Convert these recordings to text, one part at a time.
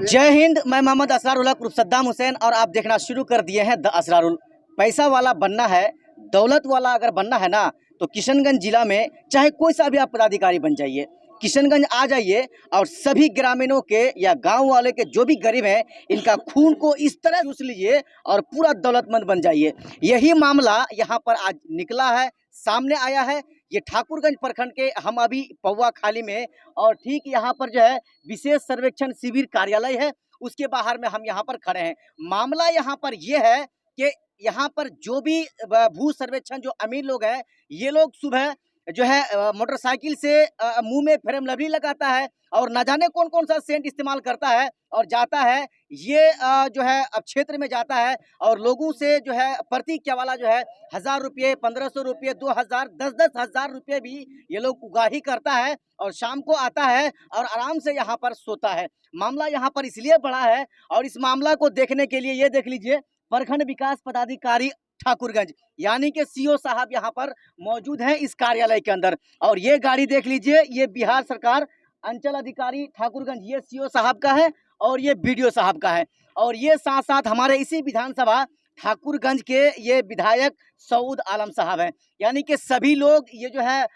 जय हिंद। मैं मोहम्मद असरारुल हक सद्दाम हुसैन और आप देखना शुरू कर दिए हैं द असरारुल। पैसा वाला बनना है, दौलत वाला अगर बनना है ना, तो किशनगंज जिला में चाहे कोई सा भी आप पदाधिकारी बन जाइए, किशनगंज आ जाइए और सभी ग्रामीणों के या गांव वाले के जो भी गरीब हैं, इनका खून को इस तरह चूस लीजिए और पूरा दौलतमंद बन जाइए। यही मामला यहाँ पर आज निकला है, सामने आया है। ये ठाकुरगंज प्रखंड के हम अभी पौवा खाली में और ठीक यहाँ पर जो है विशेष सर्वेक्षण शिविर कार्यालय है, उसके बाहर में हम यहाँ पर खड़े हैं। मामला यहाँ पर ये है कि यहाँ पर जो भी भू सर्वेक्षण जो अमीर लोग हैं, ये लोग सुबह जो है मोटरसाइकिल से मुंह में फेरम लवली लगाता है और न जाने कौन कौन सा सेंट इस्तेमाल करता है और जाता है, ये जो है अब क्षेत्र में जाता है और लोगों से जो है प्रति क्या वाला जो है 1000 रुपये, 1500 रुपये, 2000, 10-10 हजार रुपये भी ये लोग उगाही करता है और शाम को आता है और आराम से यहाँ पर सोता है। मामला यहाँ पर इसलिए बड़ा है और इस मामला को देखने के लिए ये देख लीजिए प्रखंड विकास पदाधिकारी ठाकुरगंज यानी कि सीओ साहब यहाँ पर मौजूद हैं इस कार्यालय के अंदर। और ये गाड़ी देख लीजिए, ये बिहार सरकार अंचल अधिकारी ठाकुरगंज, ये सीओ साहब का है और ये बीडीओ साहब का है। और ये साथ साथ हमारे इसी विधानसभा ठाकुरगंज के ये विधायक सऊद आलम साहब हैं। यानी कि सभी लोग ये जो है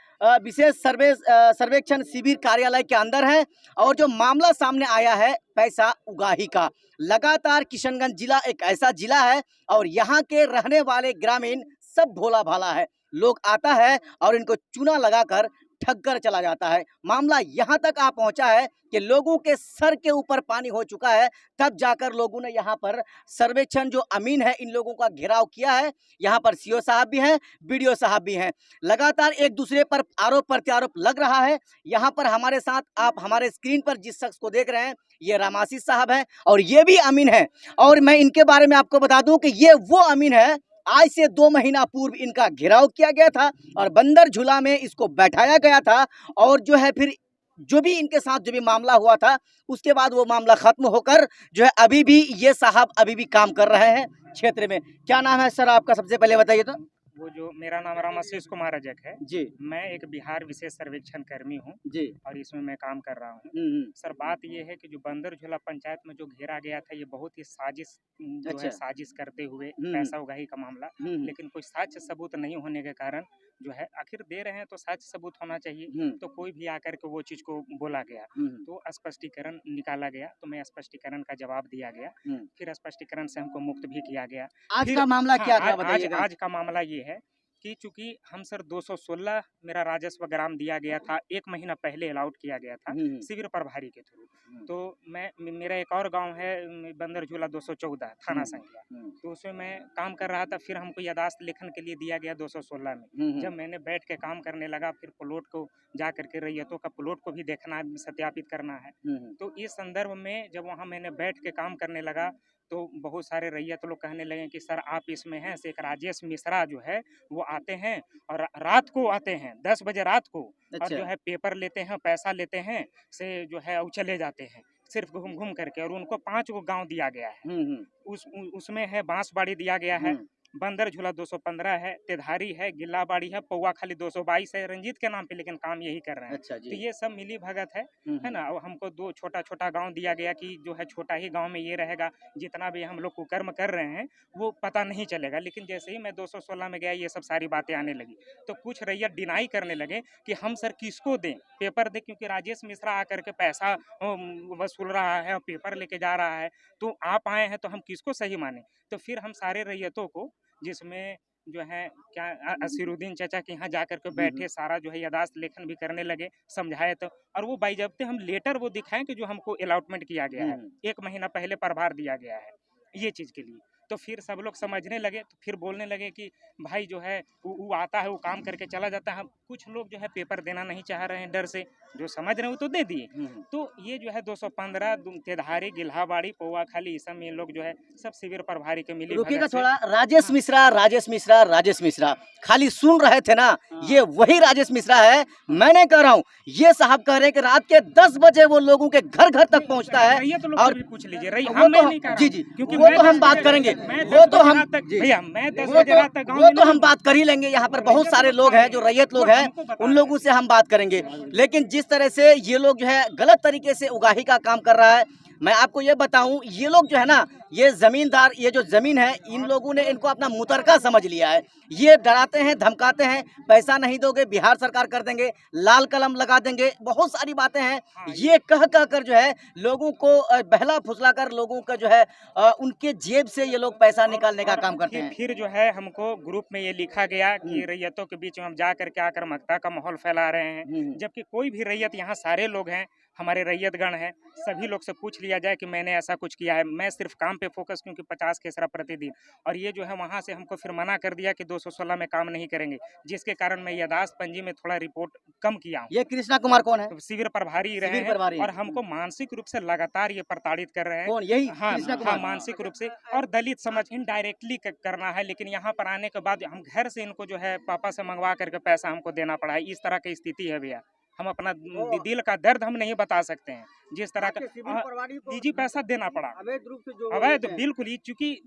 विशेष सर्वेक्षण शिविर कार्यालय के अंदर है। और जो मामला सामने आया है पैसा उगाही का, लगातार किशनगंज जिला एक ऐसा जिला है और यहाँ के रहने वाले ग्रामीण सब भोला भाला है। लोग आता है और इनको चूना लगाकर ठग कर चला जाता है। मामला यहाँ तक आ पहुँचा है कि लोगों के सर के ऊपर पानी हो चुका है। तब जाकर लोगों ने यहाँ पर सर्वेक्षण जो अमीन है इन लोगों का घेराव किया है। यहाँ पर सीओ साहब भी हैं, बीडीओ साहब भी हैं। लगातार एक दूसरे पर आरोप प्रत्यारोप लग रहा है। यहाँ पर हमारे साथ आप हमारे स्क्रीन पर जिस शख्स को देख रहे हैं, ये रामासी साहब हैं और ये भी अमीन है। और मैं इनके बारे में आपको बता दूं कि ये वो अमीन है, आज से 2 महीना पूर्व इनका घेराव किया गया था और बंदर झूला में इसको बैठाया गया था। और जो है फिर जो भी इनके साथ जो भी मामला हुआ था, उसके बाद वो मामला खत्म होकर जो है अभी भी ये साहब अभी भी काम कर रहे हैं क्षेत्र में। क्या नाम है सर आपका, सबसे पहले बताइए तो। वो जो मेरा नाम रामाशीष कुमार अजक है जी। मैं एक बिहार विशेष सर्वेक्षण कर्मी हूँ जी। और इसमें मैं काम कर रहा हूँ। सर बात ये है कि जो बंदर झूला पंचायत में जो घेरा गया था, ये बहुत ही साजिश जो है साजिश करते हुए पैसा उगाही का मामला, लेकिन कोई साक्ष्य सबूत नहीं होने के कारण जो है, आखिर दे रहे हैं तो साक्ष्य सबूत होना चाहिए, तो कोई भी आकर के वो चीज को बोला गया तो स्पष्टीकरण निकाला गया, तो मैं स्पष्टीकरण का जवाब दिया गया। फिर स्पष्टीकरण से हमको मुक्त भी किया गया। आज का मामला क्या था बताइएगा। आज का मामला ये है कि चूंकि हम सर 216 मेरा राजस्व ग्राम दिया गया था, 1 महीना पहले अलाउट किया गया था शिविर प्रभारी के थ्रू। तो मेरा एक और गांव है बंदर झूला 214 थाना संख्या, तो उसमें मैं काम कर रहा था। फिर हमको यादाश्त लेखन के लिए दिया गया 216 में। जब मैंने बैठ के काम करने लगा, फिर प्लॉट को जा करके रैयतों का प्लॉट को भी देखना, सत्यापित करना है। तो इस संदर्भ में जब वहाँ मैंने बैठ के काम करने लगा, तो बहुत सारे रैयत लोग कहने लगे कि सर आप इसमें हैं। से एक राजेश मिश्रा जो है वो आते हैं और रात को आते हैं 10 बजे रात को। अच्छा। और जो है पेपर लेते हैं, पैसा लेते हैं, से जो है वो चले जाते हैं सिर्फ घूम घूम करके। और उनको 5 गो गांव दिया गया है। उसमें है बांसबाड़ी दिया गया है, बंदर झूला 215 है, तेधारी है, गिल्लाबाड़ी है, पौवा खाली 222 है रंजीत के नाम पे, लेकिन काम यही कर रहे हैं। अच्छा जी। तो ये सब मिली भगत है ना। और हमको 2 छोटा छोटा गांव दिया गया कि जो है छोटा ही गांव में ये रहेगा, जितना भी हम लोग कुकर्म कर रहे हैं वो पता नहीं चलेगा। लेकिन जैसे ही मैं 216 में गया, ये सब सारी बातें आने लगी, तो कुछ रैयत डिनाई करने लगे कि हम सर किसको दें पेपर दें, क्योंकि राजेश मिश्रा आकर के पैसा वसूल रहा है और पेपर लेके जा रहा है, तो आप आए हैं तो हम किसको सही माने। तो फिर हम सारे रैयतों को, जिसमें जो है क्या असीरुद्दीन चाचा के यहाँ जाकर के बैठे, सारा जो है यादाश्त लेखन भी करने लगे, समझाए तो। और वो बाइजब्ते हम लेटर वो दिखाएं कि जो हमको अलॉटमेंट किया गया है, 1 महीना पहले प्रभार दिया गया है ये चीज़ के लिए। तो फिर सब लोग समझने लगे, तो फिर बोलने लगे कि भाई जो है वो आता है, वो काम करके चला जाता है। कुछ लोग जो है पेपर देना नहीं चाह रहे हैं डर से, जो समझ रहे हैं वो तो दे दिए। तो ये जो है 215 तेधारी, गिल्हाबाड़ी, पौवा खाली, ये सब लोग जो है सब शिविर प्रभारी के मिली। रुकिएगा थोड़ा, राजेश मिश्रा राजेश मिश्रा राजेश मिश्रा खाली सुन रहे थे ना, ये वही राजेश मिश्रा है। मैंने कह रहा हूँ, ये साहब कह रहे हैं कि रात के 10 बजे वो लोगों के घर घर तक पहुँचता है। और पूछ लीजिए जी जी, क्योंकि वो तो हम बात करेंगे, वो तो हम भैया मैं 10 बजे रात तक वो तो हम बात कर ही लेंगे। यहाँ पर बहुत सारे लोग हैं जो रैयत लोग हैं, उन लोगों से हम बात करेंगे। लेकिन जिस तरह से ये लोग जो है गलत तरीके से उगाही का काम कर रहा है, मैं आपको ये बताऊं, ये लोग जो है ना, ये जमींदार, ये जो जमीन है, इन लोगों ने इनको अपना मुतरका समझ लिया है। ये डराते हैं, धमकाते हैं, पैसा नहीं दोगे बिहार सरकार कर देंगे, लाल कलम लगा देंगे, बहुत सारी बातें हैं। हाँ, ये कह कह कर जो है लोगों को बहला फुसला कर लोगों का जो है उनके जेब से ये लोग पैसा निकालने का काम करते हैं। फिर जो है हमको ग्रुप में ये लिखा गया कि रैयतों के बीच में हम जा करके आक्रामकता का माहौल फैला रहे हैं, जबकि कोई भी रैयत, यहाँ सारे लोग हैं, हमारे रैयतगण हैं, सभी लोग से पूछ लिया जाए कि मैंने ऐसा कुछ किया है। मैं सिर्फ काम पे फोकस, क्योंकि 50 खेसरा प्रतिदिन, और ये जो है वहाँ से हमको फिर मना कर दिया कि 216 में काम नहीं करेंगे, जिसके कारण मैं यादाश्त पंजी में थोड़ा रिपोर्ट कम किया हूँ। ये कृष्णा कुमार कौन है? शिविर प्रभारी रहे शिविर प्रभारी हैं और हमको मानसिक रूप से लगातार ये प्रताड़ित कर रहे हैं। कौन? यही हाँ कृष्णा हाँ, कुमार? मानसिक रूप से और दलित समाज इनडायरेक्टली करना है, लेकिन यहाँ पर आने के बाद हम घर से इनको जो है पापा से मंगवा करके पैसा हमको देना पड़ा है। इस तरह की स्थिति है भैया, हम अपना दिल का दर्द हम नहीं बता सकते हैं। जिस तरह का निजी पैसा देना पड़ा, अवैध बिल्कुल ही, चूंकि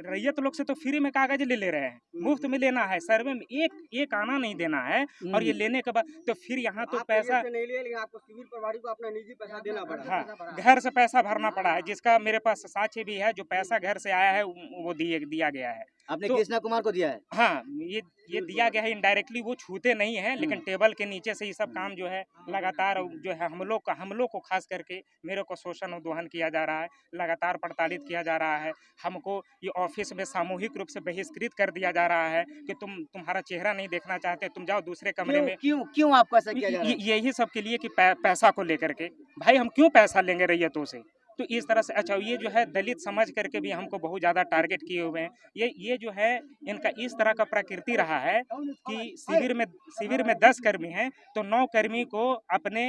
रैयत लोग से तो फ्री में कागज ले रहे हैं, मुफ्त में लेना है, सर्वे में एक आना नहीं देना है, और ये लेने के बाद तो फिर यहाँ तो पैसा नहीं लिया, लेकिन आपको सिविल प्रभारी को अपना निजी पैसा देना पड़ा। हाँ, घर से पैसा भरना पड़ा है, जिसका मेरे पास साक्ष्य भी है। जो पैसा घर से आया है वो दिया गया है। आपने तो कृष्णा कुमार को दिया है? हाँ, ये दिया गया है इनडायरेक्टली, वो छूते नहीं है, लेकिन टेबल के नीचे से ये सब काम जो है लगातार जो है हम लोग को खास करके मेरे को शोषण और दोहन किया जा रहा है, लगातार प्रताड़ित किया जा रहा है। हमको ये ऑफिस में सामूहिक रूप से बहिष्कृत कर दिया जा रहा है कि तुम्हारा चेहरा नहीं देखना चाहते, तुम जाओ दूसरे कमरे में। क्यों आपको ऐसा किया जा रहा है? यही सब के लिए कि पैसा को लेकर के, भाई हम क्यों पैसा लेंगे रैयतों से? तो इस तरह से अच्छा, ये जो है दलित समझ करके भी हमको बहुत ज़्यादा टारगेट किए हुए हैं। ये जो है इनका इस तरह का प्रकृति रहा है कि शिविर में 10 कर्मी हैं तो 9 कर्मी को अपने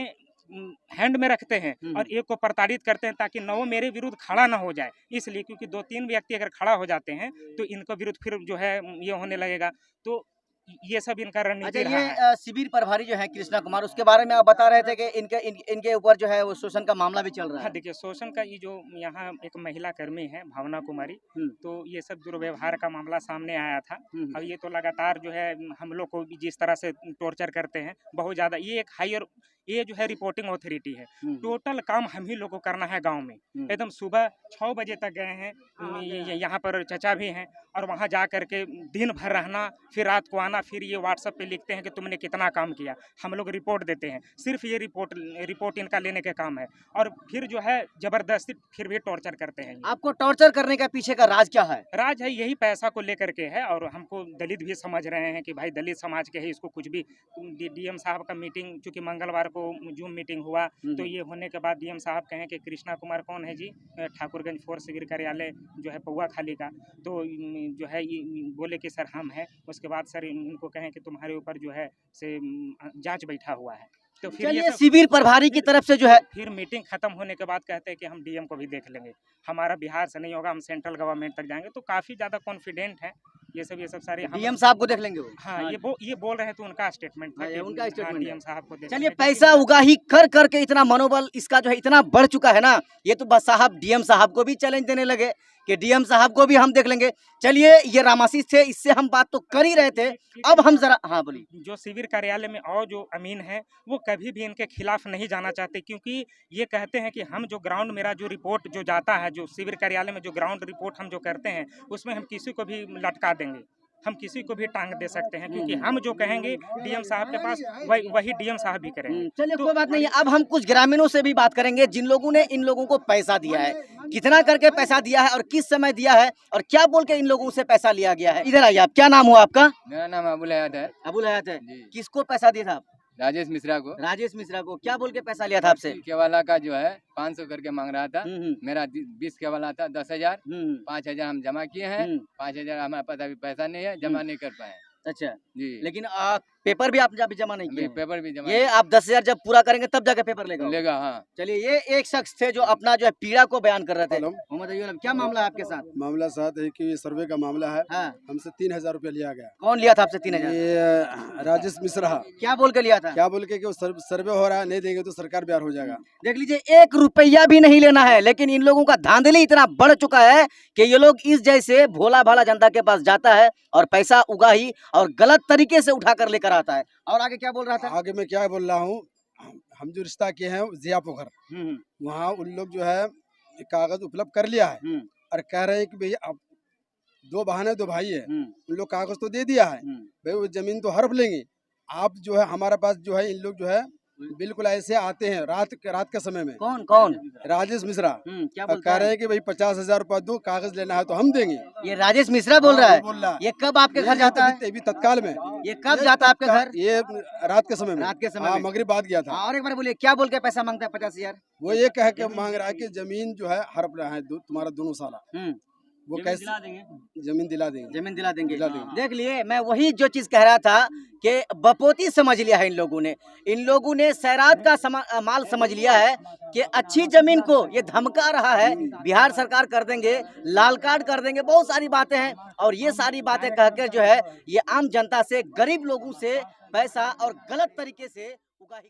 हैंड में रखते हैं और एक को प्रताड़ित करते हैं, ताकि 9 मेरे विरुद्ध खड़ा ना हो जाए। इसलिए क्योंकि 2-3 व्यक्ति अगर खड़ा हो जाते हैं तो इनके विरुद्ध फिर जो है ये होने लगेगा। तो ये सब इनका रणनीति रहा है। ये शिविर प्रभारी जो है कृष्णा कुमार, उसके बारे में आप बता रहे थे कि इनके ऊपर जो है वो शोषण का मामला भी चल रहा है। हाँ, देखिए शोषण का ये जो यहाँ एक महिला कर्मी है भावना कुमारी, तो ये सब दुर्व्यवहार का मामला सामने आया था। अब ये तो लगातार जो है हम लोग को जिस तरह से टॉर्चर करते हैं बहुत ज़्यादा, ये एक हायर, ये जो है रिपोर्टिंग अथॉरिटी है। टोटल काम हम ही लोग को करना है गांव में। एकदम सुबह 6 बजे तक गए हैं, यहाँ पर चचा भी हैं, और वहाँ जा करके दिन भर रहना, फिर रात को आना, फिर ये व्हाट्सएप पे लिखते हैं कि तुमने कितना काम किया। हम लोग रिपोर्ट देते हैं, सिर्फ ये रिपोर्ट इनका लेने के काम है, और फिर जो है जबरदस्ती फिर भी टॉर्चर करते हैं। आपको टॉर्चर करने का पीछे का राज क्या है? राज है यही पैसा को लेकर के है, और हमको दलित भी समझ रहे हैं कि भाई दलित समाज के है, इसको कुछ भी। डीएम साहब का मीटिंग, चूंकि मंगलवार को जूम मीटिंग हुआ, तो ये होने के बाद डीएम साहब कहें कि कृष्णा कुमार कौन है जी, ठाकुरगंज 4 शिविर कार्यालय जो है पौआ खाली का, तो जो है बोले कि सर हम हैं। उसके बाद सर इनको कहें कि तुम्हारे ऊपर जो है से जांच बैठा हुआ है। तो फिर ये शिविर प्रभारी की तरफ से जो है फिर मीटिंग खत्म होने के बाद कहते हैं कि हम डीएम को भी देख लेंगे, हमारा बिहार से नहीं होगा, हम सेंट्रल गवर्नमेंट तक जाएंगे। तो काफ़ी ज़्यादा कॉन्फिडेंट है ये सब सारे। डीएम साहब को देख लेंगे वो? हाँ, ये बोल रहे हैं, तो उनका स्टेटमेंट था, उनका स्टेटमेंट डीएम साहब को। चलिए, पैसा उगाही कर करके इतना मनोबल इसका जो है इतना बढ़ चुका है ना, ये तो बस साहब डीएम साहब को भी चैलेंज देने लगे कि डीएम साहब को भी हम देख लेंगे। चलिए, ये रामाशीष थे, इससे हम बात तो कर ही रहे थे, अब हम जरा, हाँ बोलिए। जो शिविर कार्यालय में और जो अमीन है वो कभी भी इनके खिलाफ नहीं जाना चाहते, क्योंकि ये कहते हैं कि हम जो ग्राउंड, मेरा जो रिपोर्ट जो जाता है, जो शिविर कार्यालय में जो ग्राउंड रिपोर्ट हम जो करते हैं, उसमें हम किसी को भी लटका देंगे, हम किसी को भी टांग दे सकते हैं, क्योंकि हम जो कहेंगे डीएम साहब के पास वही डीएम साहब भी करेंगे। चलिए, कोई बात नहीं है। अब हम कुछ ग्रामीणों से भी बात करेंगे, जिन लोगों ने इन लोगों को पैसा दिया है, कितना करके पैसा दिया है और किस समय दिया है और क्या बोल के इन लोगों से पैसा लिया गया है। इधर आइए, आप, क्या नाम हुआ आपका? मेरा नाम अबुल हयात है। अबुल हयात है। किसको पैसा दिया था आप? राजेश मिश्रा को। राजेश मिश्रा को। क्या बोल के पैसा लिया था आपसे? केवाला का जो है 500 करके मांग रहा था। मेरा 20 केवाला था, 10,000, 5,000 हम जमा किए हैं। 5,000 हमारे पास अभी पैसा नहीं है, जमा नहीं कर पाए। अच्छा जी, लेकिन पेपर भी आप अभी जमा नहीं किए? पेपर भी जमा। ये आप 10,000 जब पूरा करेंगे तब जाके पेपर लेगा? हाँ। चलिए, ये एक शख्स थे जो अपना जो है पीड़ा को बयान कर रहे थे। मोहम्मद अय्यूब, क्या मामला है आपके साथ? मामला साथ है कि ये सर्वे का मामला है। हाँ। हमसे 3,000 रुपया लिया गया। कौन लिया था आपसे 3,000? ये राजेश मिश्रा। क्या बोल के लिया था? क्या बोल के कि वो सर्वे हो रहा है, नहीं देंगे तो सरकार बिहार हो जाएगा। देख लीजिए, 1 रुपया भी नहीं लेना है, लेकिन इन लोगों का धांधली इतना बढ़ चुका है कि ये लोग इस जैसे भोला भाला जनता के पास जाता है और पैसा उगाही और गलत तरीके से उठा कर लेकर आता है। और आगे क्या बोल रहा था? आगे मैं क्या बोल रहा हूँ, हम जो रिश्ता किए हैं जिया पोखर, वहाँ उन लोग जो है कागज उपलब्ध कर लिया है हम्म, और कह रहे हैं कि भैया अब 2 बहन है 2 भाई है, हम्म, उन लोग कागज तो दे दिया है हम्म, भाई, वो जमीन तो हड़प लेंगे। आप जो है हमारे पास जो है इन लोग जो है बिल्कुल ऐसे आते हैं रात के समय में। कौन कौन? राजेश मिश्रा क्या और बोलता कह रहे है? हैं कि भाई 50,000 रुपया दो, कागज लेना है तो हम देंगे। ये राजेश मिश्रा बोल रहा हाँ, है। वो बोल रहा है। ये कब आपके घर जाता है? अभी तत्काल में। ये कब जाता है आपके घर? ये रात के समय में। रात के समय हाँ, में। मगरिब बाद गया था। और एक बार बोलिए, क्या बोल के पैसा मांगता है 50,000? वो ये कह के मांग रहा है कि जमीन जो है हड़प रहा है तुम्हारा दोनों साला, वो कैसे जमीन दिला देंगे। जमीन दिला देंगे। दिला देंगे। देख लिए, मैं वही जो चीज कह रहा था कि बपोती समझ लिया है इन लोगों ने। इन लोगों ने सैरात का माल समझ लिया है कि अच्छी जमीन को ये धमका रहा है, बिहार सरकार कर देंगे, लाल कार्ड कर देंगे, बहुत सारी बातें हैं। और ये सारी बातें कहकर जो है ये आम जनता से, गरीब लोगों से पैसा और गलत तरीके से उगाही